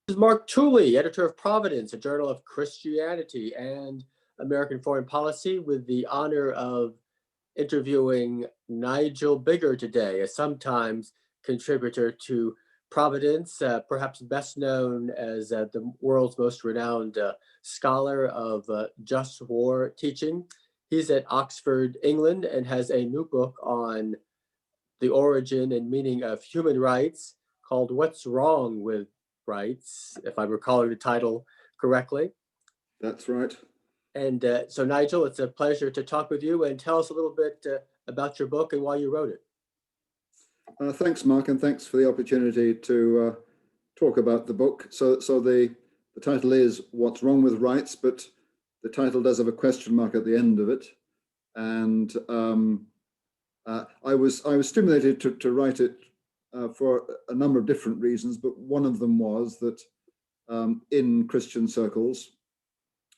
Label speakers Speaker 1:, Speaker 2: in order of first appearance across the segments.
Speaker 1: This is Mark Tooley, editor of Providence, a journal of Christianity and American foreign policy, with the honor of interviewing Nigel Biggar today, a sometimes contributor to Providence, perhaps best known as the world's most renowned scholar of just war teaching. He's at Oxford, England, and has a new book on the origin and meaning of human rights called What's Wrong with Rights, if I'm recalling the title correctly.
Speaker 2: That's right.
Speaker 1: And so, Nigel, it's a pleasure to talk with you, and tell us a little bit about your book and why you wrote it.
Speaker 2: Thanks, Mark, and thanks for the opportunity to talk about the book. So the title is What's Wrong with Rights, but the title does have a question mark at the end of it. And I was stimulated to write it for a number of different reasons, but one of them was that in Christian circles,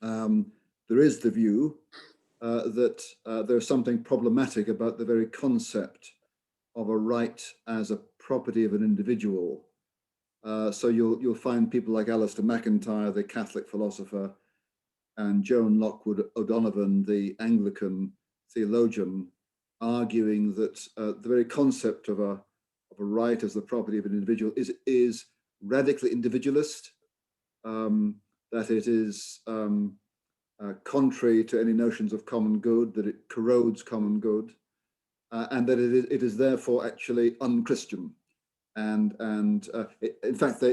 Speaker 2: there is the view that there's something problematic about the very concept of a right as a property of an individual. So you'll find people like Alistair MacIntyre, the Catholic philosopher, and Joan Lockwood O'Donovan, the Anglican theologian, arguing that the very concept of a right as the property of an individual is radically individualist, that it is contrary to any notions of common good, that it corrodes common good, and that it is therefore actually un-Christian. And in fact,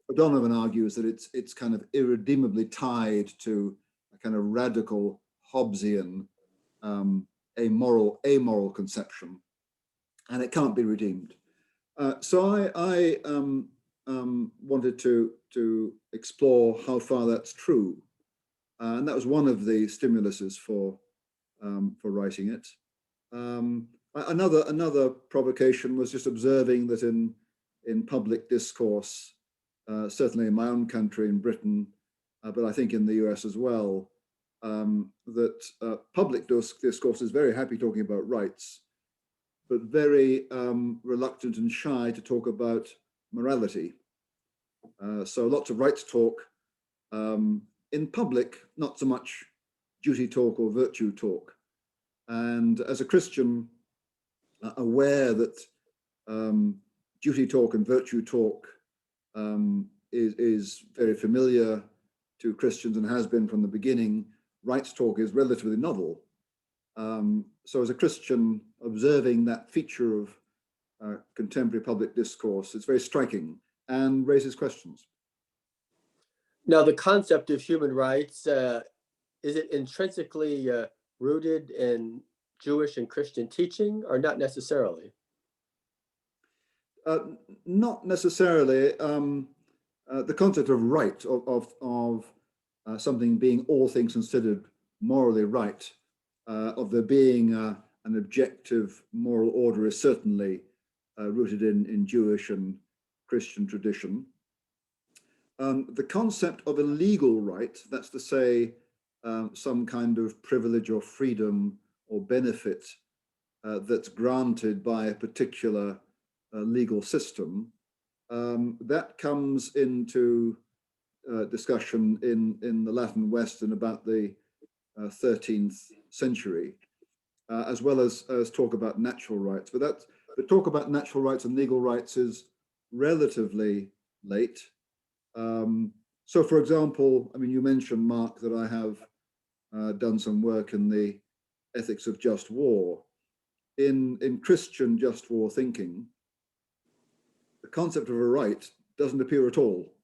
Speaker 2: O'Donovan argues that it's kind of irredeemably tied to a kind of radical Hobbesian amoral conception, and it can't be redeemed. So I wanted to explore how far that's true, and that was one of the stimuluses for writing it. Another provocation was just observing that in public discourse, certainly in my own country, in Britain, but I think in the US as well, that public discourse is very happy talking about rights, but very reluctant and shy to talk about morality. So lots of rights talk in public, not so much duty talk or virtue talk. And as a Christian, aware that duty talk and virtue talk is very familiar to Christians and has been from the beginning, rights talk is relatively novel. So as a Christian, observing that feature of contemporary public discourse, it's very striking and raises questions.
Speaker 1: Now, the concept of human rights, is it intrinsically rooted in Jewish and Christian teaching, or not necessarily?
Speaker 2: Not necessarily. The concept of right, of something being all things considered morally right, of there being an objective moral order is certainly rooted in Jewish and Christian tradition. The concept of a legal right, that's to say some kind of privilege or freedom or benefit that's granted by a particular legal system, that comes into discussion in the Latin West in about the 13th century, as well as talk about natural rights. But talk about natural rights and legal rights is relatively late. So, for example, I mean, you mentioned, Mark, that I have done some work in the ethics of just war. In Christian just war thinking, the concept of a right doesn't appear at all.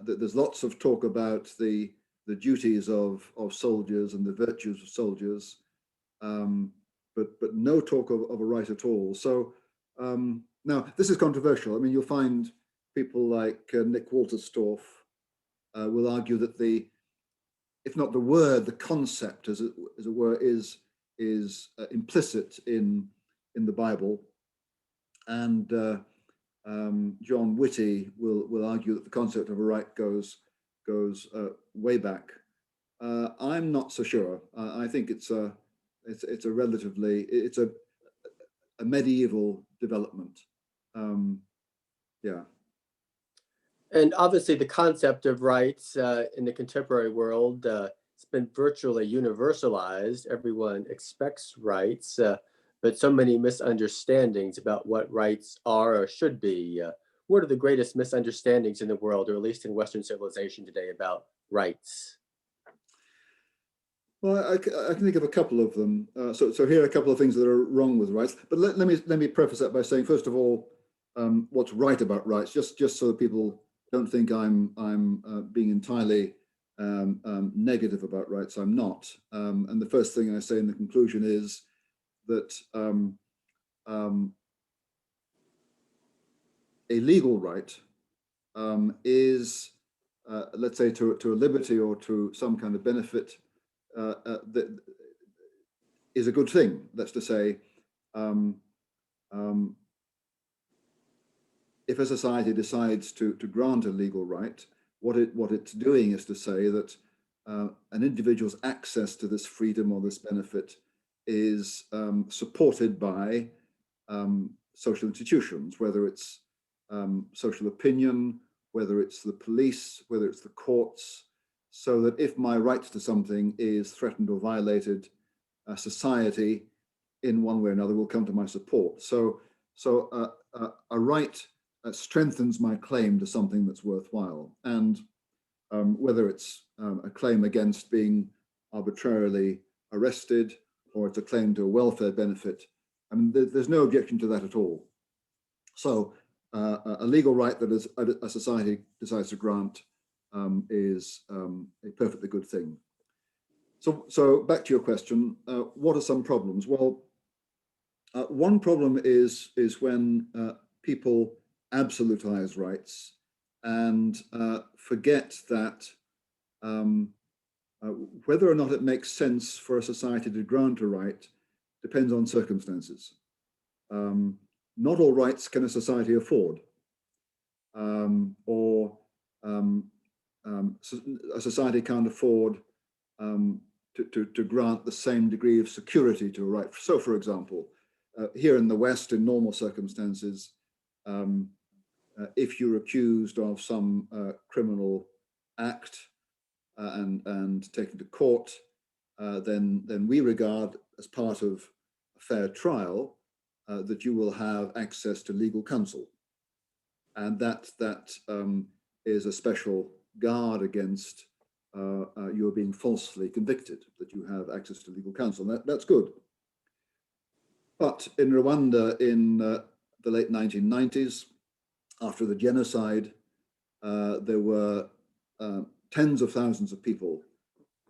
Speaker 2: There's lots of talk about the duties of soldiers and the virtues of soldiers, but no talk of a right at all. So now this is controversial. I mean, you'll find people like Nick Walterstorff will argue that if not the word, the concept, as it were, is implicit in the Bible, and John Whitty will argue that the concept of a right goes way back. I'm not so sure. I think it's a medieval development. Yeah.
Speaker 1: And obviously, the concept of rights in the contemporary world, it's been virtually universalized. Everyone expects rights, but so many misunderstandings about what rights are or should be. What are the greatest misunderstandings in the world, or at least in Western civilization today, about rights?
Speaker 2: Well, I can think of a couple of them. So here are a couple of things that are wrong with rights. But let me preface that by saying, first of all, what's right about rights, just so that people don't think I'm being entirely negative about rights. I'm not. And the first thing I say in the conclusion is that um, a legal right is, let's say, to a liberty or to some kind of benefit that is a good thing. That's to say, um, um, if a society decides to grant a legal right, what it's doing is to say that an individual's access to this freedom or this benefit is supported by social institutions, whether it's social opinion, whether it's the police, whether it's the courts, so that if my right to something is threatened or violated, society in one way or another will come to my support. So a right strengthens my claim to something that's worthwhile. And whether it's a claim against being arbitrarily arrested or it's a claim to a welfare benefit, I mean, there's no objection to that at all. So a legal right that a society decides to grant is a perfectly good thing. So back to your question, what are some problems? Well, one problem is when people absolutize rights and forget that um, whether or not it makes sense for a society to grant a right depends on circumstances. Not all rights can a society afford, or a society can't afford to grant the same degree of security to a right. So, for example, here in the West, in normal circumstances, if you're accused of some criminal act and taken to court, then we regard as part of a fair trial that you will have access to legal counsel, and that is a special guard against you're being falsely convicted, that you have access to legal counsel. That's good. But in Rwanda in the late 1990s, after the genocide, there were tens of thousands of people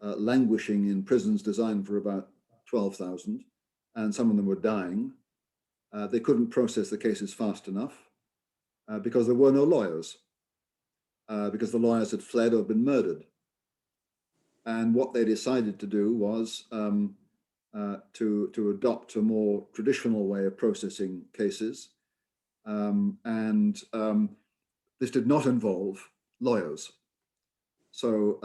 Speaker 2: languishing in prisons designed for about 12,000, and some of them were dying. They couldn't process the cases fast enough because there were no lawyers, because the lawyers had fled or been murdered. And what they decided to do was to adopt a more traditional way of processing cases. This did not involve lawyers. So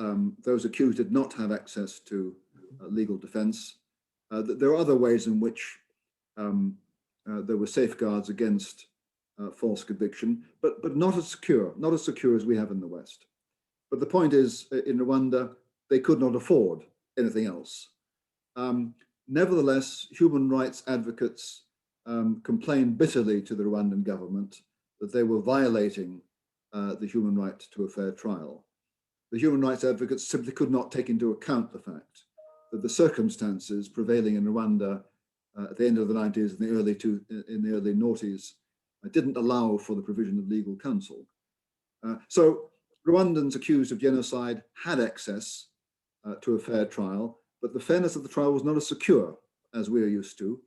Speaker 2: those accused did not have access to legal defense. There are other ways in which there were safeguards against false conviction, but not as secure as we have in the West. But the point is, in Rwanda, they could not afford anything else. Nevertheless, human rights advocates complained bitterly to the Rwandan government that they were violating the human right to a fair trial. The human rights advocates simply could not take into account the fact that the circumstances prevailing in Rwanda at the end of the 90s and in the early noughties didn't allow for the provision of legal counsel. So Rwandans accused of genocide had access to a fair trial, but the fairness of the trial was not as secure as we are used to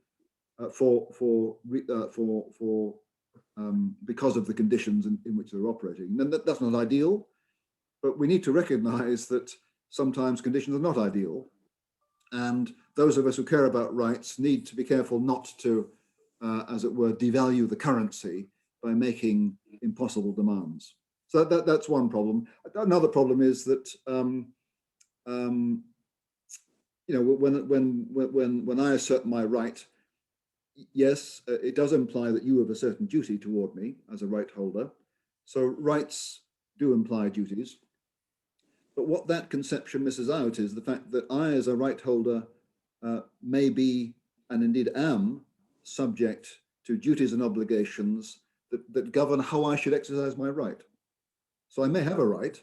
Speaker 2: because of the conditions in which they're operating. And that's not ideal, but we need to recognize that sometimes conditions are not ideal. And those of us who care about rights need to be careful not to, as it were, devalue the currency by making impossible demands. So that's one problem. Another problem is that when I assert my right, yes, it does imply that you have a certain duty toward me as a right holder. So rights do imply duties. But what that conception misses out is the fact that I, as a right holder, may be, and indeed am, subject to duties and obligations that govern how I should exercise my right. So I may have a right,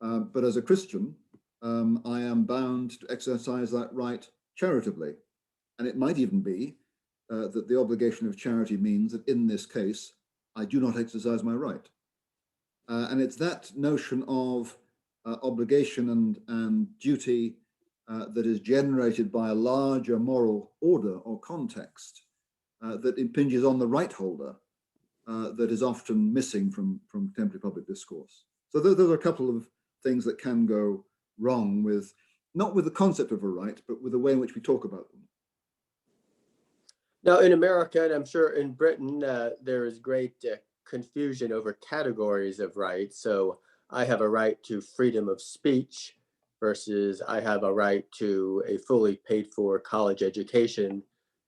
Speaker 2: but as a Christian, I am bound to exercise that right charitably. And it might even be that the obligation of charity means that in this case, I do not exercise my right. And it's that notion of obligation and duty that is generated by a larger moral order or context that impinges on the right holder that is often missing from contemporary public discourse. So those are a couple of things that can go wrong with, not with the concept of a right, but with the way in which we talk about them.
Speaker 1: Now, in America, and I'm sure in Britain, there is great confusion over categories of rights. So I have a right to freedom of speech versus I have a right to a fully paid for college education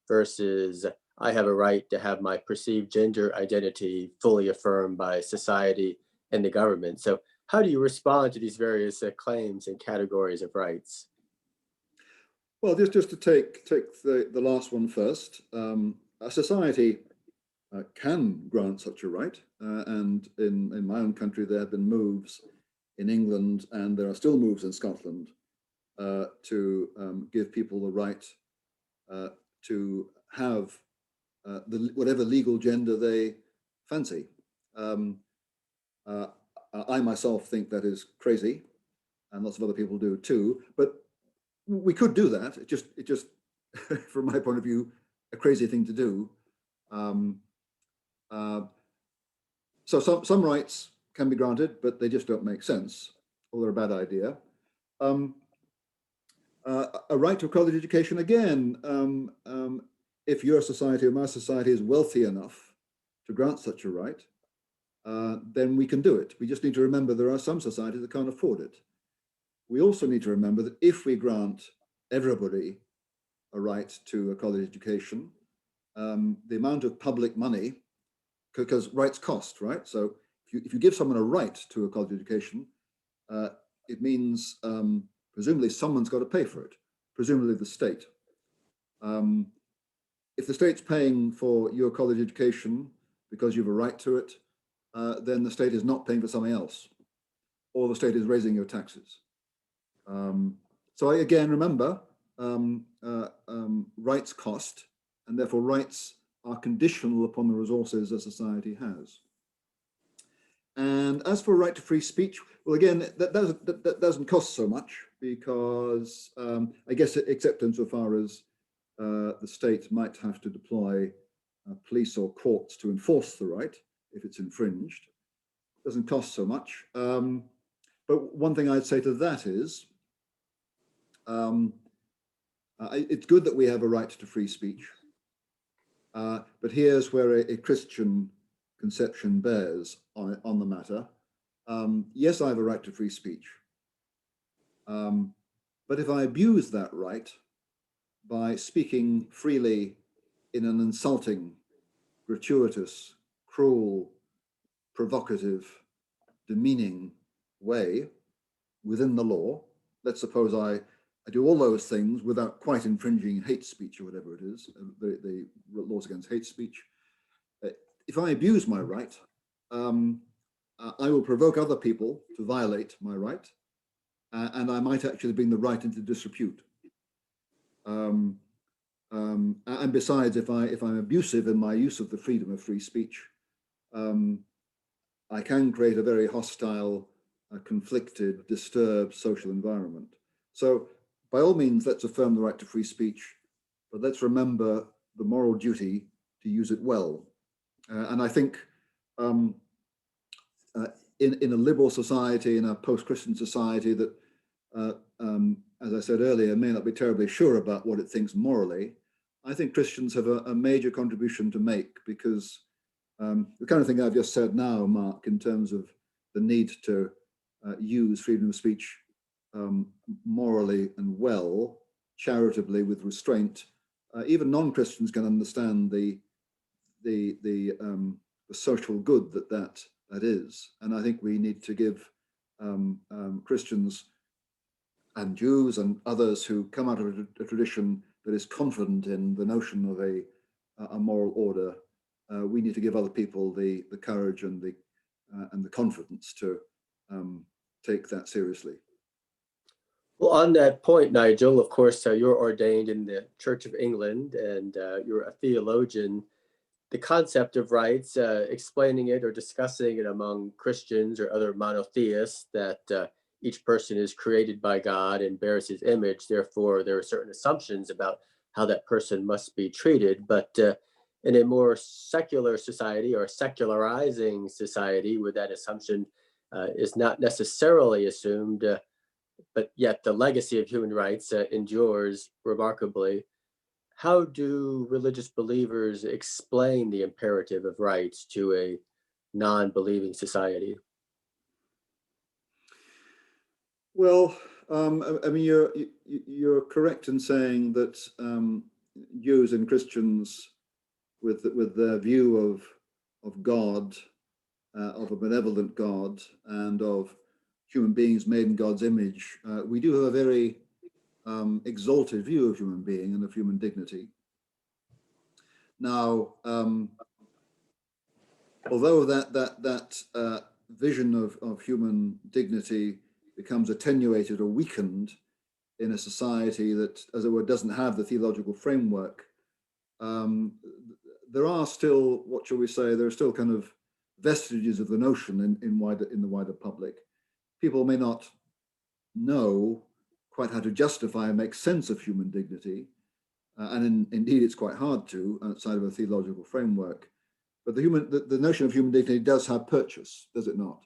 Speaker 1: versus I have a right to have my perceived gender identity fully affirmed by society and the government. So how do you respond to these various claims and categories of rights?
Speaker 2: Well, just to take the last one first, a society can grant such a right, and in my own country there have been moves in England, and there are still moves in Scotland to give people the right to have whatever legal gender they fancy. I myself think that is crazy, and lots of other people do too. But we could do that. It just, from my point of view, a crazy thing to do. So some rights can be granted, but they just don't make sense, or they're a bad idea. A right to a college education, again, if your society or my society is wealthy enough to grant such a right, then we can do it. We just need to remember there are some societies that can't afford it. We also need to remember that if we grant everybody a right to a college education, the amount of public money, because rights cost, right? So if you give someone a right to a college education, it means presumably someone's got to pay for it, presumably the state. If the state's paying for your college education because you have a right to it, then the state is not paying for something else, or the state is raising your taxes. So again, remember, rights cost, and therefore rights are conditional upon the resources a society has. And as for right to free speech, well, again, that doesn't cost so much because I guess except insofar as the state might have to deploy police or courts to enforce the right if it's infringed. It doesn't cost so much. But one thing I'd say to that is, it's good that we have a right to free speech, but here's where a Christian conception bears on the matter. Yes, I have a right to free speech, but if I abuse that right by speaking freely in an insulting, gratuitous, cruel, provocative, demeaning way within the law, let's suppose I do all those things without quite infringing hate speech or whatever it is, the laws against hate speech. If I abuse my right, I will provoke other people to violate my right, and I might actually bring the right into disrepute. And besides, if I'm abusive in my use of the freedom of free speech, I can create a very hostile, conflicted, disturbed social environment. So by all means, let's affirm the right to free speech, but let's remember the moral duty to use it well. And I think in a liberal society, in a post-Christian society that, as I said earlier, may not be terribly sure about what it thinks morally, I think Christians have a major contribution to make, because the kind of thing I've just said now, Mark, in terms of the need to use freedom of speech morally and well, charitably, with restraint, even non-Christians can understand the social good that that is. And I think we need to give Christians and Jews and others who come out of a tradition that is confident in the notion of a moral order, we need to give other people the courage and the confidence to take that seriously.
Speaker 1: Well, on that point, Nigel, of course, you're ordained in the Church of England and you're a theologian. The concept of rights, explaining it or discussing it among Christians or other monotheists, that each person is created by God and bears his image. Therefore, there are certain assumptions about how that person must be treated. But in a more secular society or secularizing society where that assumption is not necessarily assumed, but yet the legacy of human rights endures remarkably. How do religious believers explain the imperative of rights to a non-believing society?
Speaker 2: Well, I mean, you're correct in saying that Jews and Christians, with their view of God, of a benevolent God, and of human beings made in God's image, we do have a very exalted view of human being and of human dignity. Now, although that vision of human dignity becomes attenuated or weakened in a society that, as it were, doesn't have the theological framework, there are still, what shall we say, there are still kind of vestiges of the notion in the wider public. People may not know quite how to justify and make sense of human dignity, and indeed it's quite hard to outside of a theological framework. But the notion of human dignity does have purchase, does it not?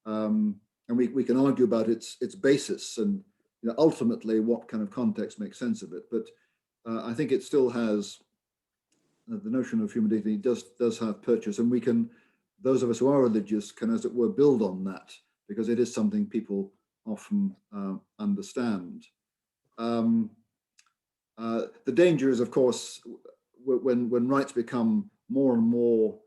Speaker 2: And we can argue about its basis and ultimately what kind of context makes sense of it. But I think it still has the notion of human dignity does have purchase, and we can, those of us who are religious, can, as it were, build on that because it is something people often understand. The danger is, of course, when rights become more and more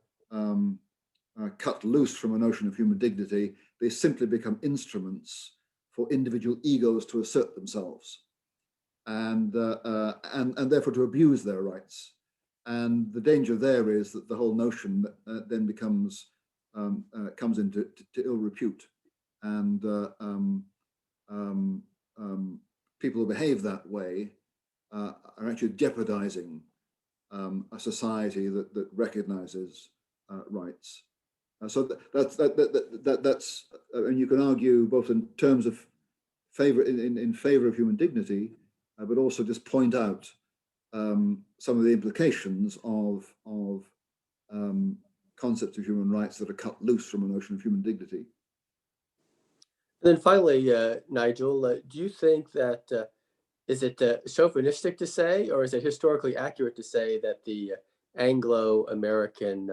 Speaker 2: cut loose from a notion of human dignity, they simply become instruments for individual egos to assert themselves and therefore to abuse their rights. And the danger there is that the whole notion then becomes comes into ill repute, and people who behave that way are actually jeopardizing a society that recognizes rights. So that's and you can argue both in terms of favor in favor of human dignity, but also just point out some of the implications of concepts of human rights that are cut loose from a notion of human dignity.
Speaker 1: And then finally, Nigel, do you think that is it chauvinistic to say, or is it historically accurate to say that the Anglo-American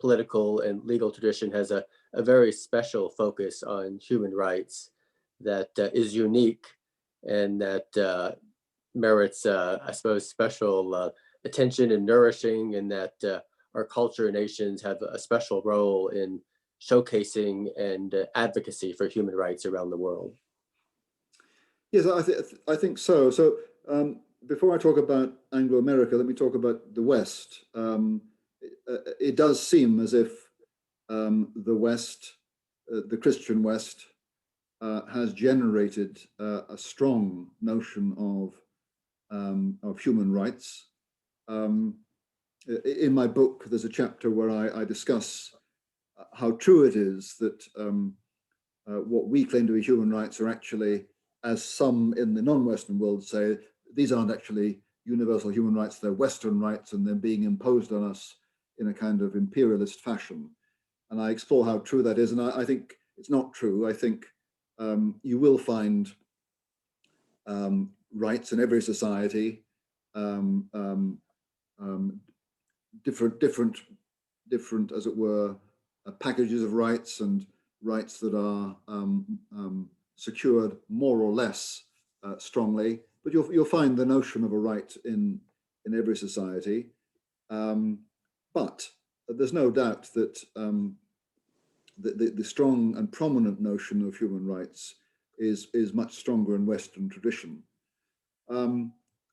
Speaker 1: political and legal tradition has a very special focus on human rights that is unique and that merits, I suppose, special attention and nourishing, and that our culture and nations have a special role in showcasing and advocacy for human rights around the world?
Speaker 2: Yes, I think so. So before I talk about Anglo-America, let me talk about the West. It does seem as if the West, the Christian West, has generated a strong notion of human rights. In my book, there's a chapter where I discuss how true it is that what we claim to be human rights are actually, as some in the non-Western world say, these aren't actually universal human rights, they're Western rights, and they're being imposed on us in a kind of imperialist fashion. And I explore how true that is, and I think it's not true. I think you will find rights in every society, different, as it were, packages of rights and rights that are secured more or less strongly. But you'll find the notion of a right in every society. But there's no doubt that the strong and prominent notion of human rights is much stronger in Western tradition.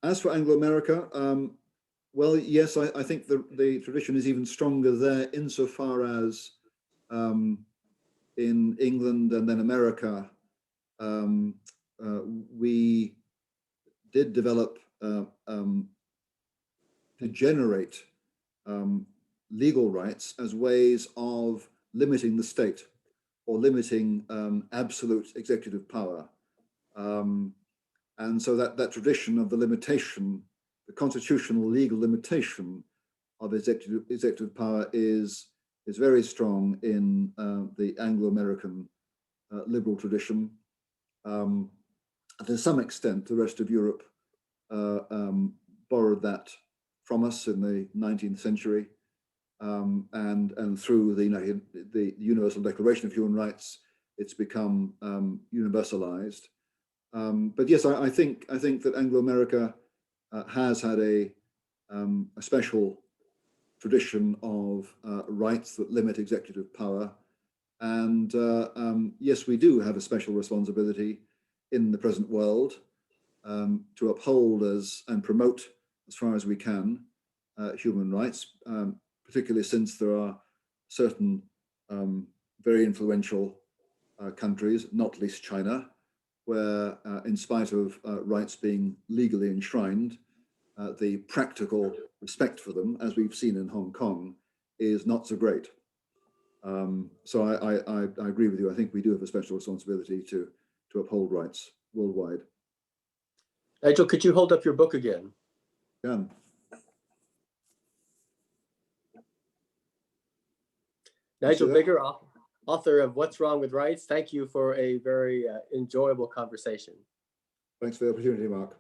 Speaker 2: As for Anglo-America, well, yes, I think the tradition is even stronger there insofar as in England and then America, we did develop to generate legal rights as ways of limiting the state or limiting absolute executive power. And so that tradition of the limitation, the constitutional legal limitation of executive power is very strong in the Anglo-American liberal tradition. To some extent, the rest of Europe borrowed that from us in the 19th century, and through the Universal Declaration of Human Rights, it's become universalized. But yes, I think that Anglo-America has had a special tradition of rights that limit executive power, and yes, we do have a special responsibility in the present world to uphold and promote as far as we can human rights, particularly since there are certain very influential countries, not least China, where in spite of rights being legally enshrined, the practical respect for them, as we've seen in Hong Kong, is not so great. So I agree with you. I think we do have a special responsibility to uphold rights worldwide.
Speaker 1: Nigel, could you hold up your book again?
Speaker 2: Yeah.
Speaker 1: Nigel Biggar, author of What's Wrong with Rights. Thank you for a very enjoyable conversation.
Speaker 2: Thanks for the opportunity, Mark.